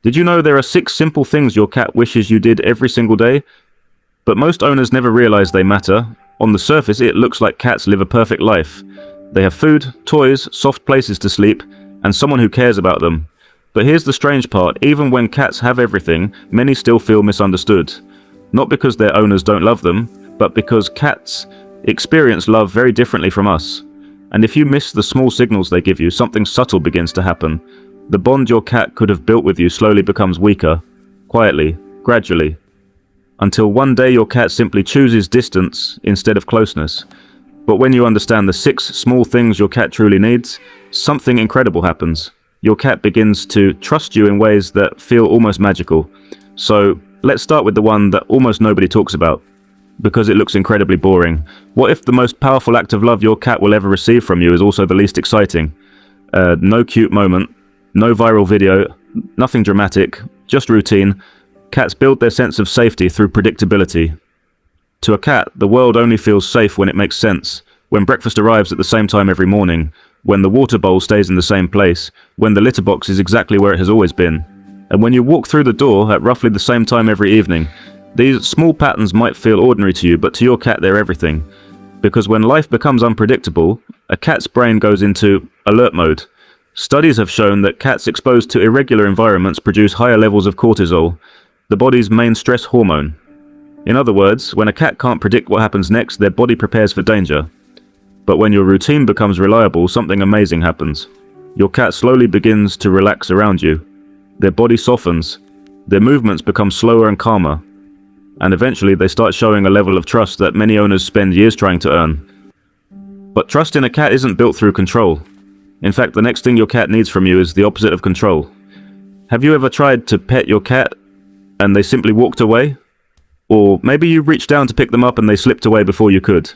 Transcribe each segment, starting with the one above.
Did you know there are 6 simple things your cat wishes you did every single day? But most owners never realize they matter. On the surface, it looks like cats live a perfect life. They have food, toys, soft places to sleep, and someone who cares about them. But here's the strange part: even when cats have everything, many still feel misunderstood. Not because their owners don't love them, but because cats experience love very differently from us. And if you miss the small signals they give you, something subtle begins to happen. The bond your cat could have built with you slowly becomes weaker, quietly, gradually, until one day your cat simply chooses distance instead of closeness. But when you understand the 6 small things your cat truly needs, something incredible happens. Your cat begins to trust you in ways that feel almost magical. So let's start with the one that almost nobody talks about, because it looks incredibly boring. What if the most powerful act of love your cat will ever receive from you is also the least exciting? No cute moment, no viral video, nothing dramatic, just routine. Cats build their sense of safety through predictability. To a cat, the world only feels safe when it makes sense, when breakfast arrives at the same time every morning, when the water bowl stays in the same place, when the litter box is exactly where it has always been, and when you walk through the door at roughly the same time every evening. These small patterns might feel ordinary to you, but to your cat they're everything. Because when life becomes unpredictable, a cat's brain goes into alert mode. Studies have shown that cats exposed to irregular environments produce higher levels of cortisol, the body's main stress hormone. In other words, when a cat can't predict what happens next, their body prepares for danger. But when your routine becomes reliable, something amazing happens. Your cat slowly begins to relax around you. Their body softens, their movements become slower and calmer, and eventually they start showing a level of trust that many owners spend years trying to earn. But trust in a cat isn't built through control. In fact, the next thing your cat needs from you is the opposite of control. Have you ever tried to pet your cat and they simply walked away? Or maybe you reached down to pick them up and they slipped away before you could.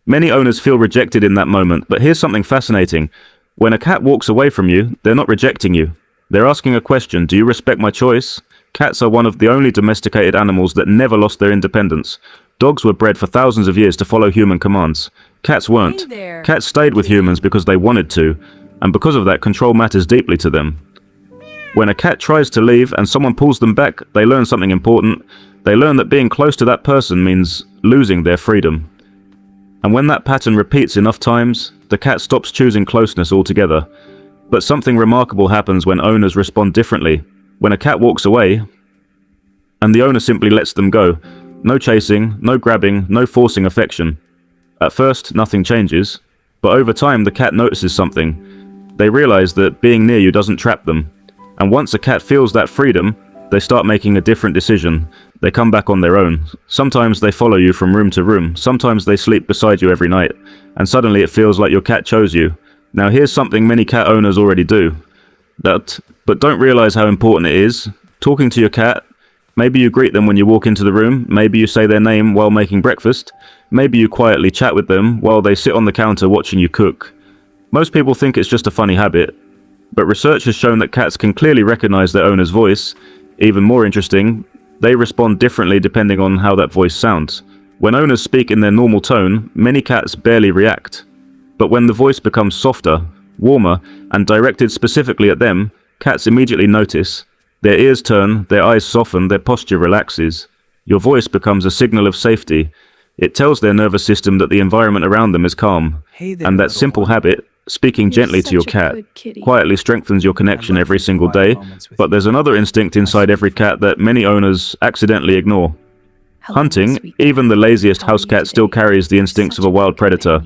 Many owners feel rejected in that moment, but here's something fascinating. When a cat walks away from you, they're not rejecting you. They're asking a question: do you respect my choice? Cats are one of the only domesticated animals that never lost their independence. Dogs were bred for thousands of years to follow human commands. Cats weren't. Cats stayed with humans because they wanted to, and because of that, control matters deeply to them. When a cat tries to leave and someone pulls them back, they learn something important. They learn that being close to that person means losing their freedom. And when that pattern repeats enough times, the cat stops choosing closeness altogether. But something remarkable happens when owners respond differently. When a cat walks away, and the owner simply lets them go. No chasing, no grabbing, no forcing affection. At first, nothing changes, but over time the cat notices something. They realize that being near you doesn't trap them. And once a cat feels that freedom, they start making a different decision. They come back on their own. Sometimes they follow you from room to room. Sometimes they sleep beside you every night. And suddenly it feels like your cat chose you. Now here's something many cat owners already do, but don't realize how important it is. Talking to your cat. Maybe you greet them when you walk into the room. Maybe you say their name while making breakfast. Maybe you quietly chat with them while they sit on the counter watching you cook. Most people think it's just a funny habit, but research has shown that cats can clearly recognize their owner's voice. Even more interesting, they respond differently depending on how that voice sounds. When owners speak in their normal tone, many cats barely react. But when the voice becomes softer, warmer, and directed specifically at them, cats immediately notice. Their ears turn, their eyes soften, their posture relaxes. Your voice becomes a signal of safety. It tells their nervous system that the environment around them is calm. Hey there, And that little simple one. habit, speaking gently to your cat, quietly strengthens your connection every single day. But there's another instinct inside every cat that many owners accidentally ignore. Hunting, even the laziest house cat still carries the instincts of a wild predator.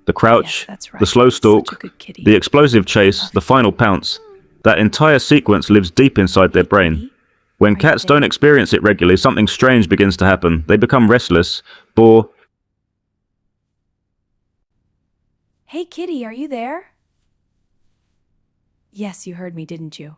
The crouch, the slow stalk, the explosive chase, the final pounce. That entire sequence lives deep inside their brain. When cats don't experience it regularly, something strange begins to happen. They become restless, bored. Hey, kitty, are you there? Yes, you heard me, didn't you?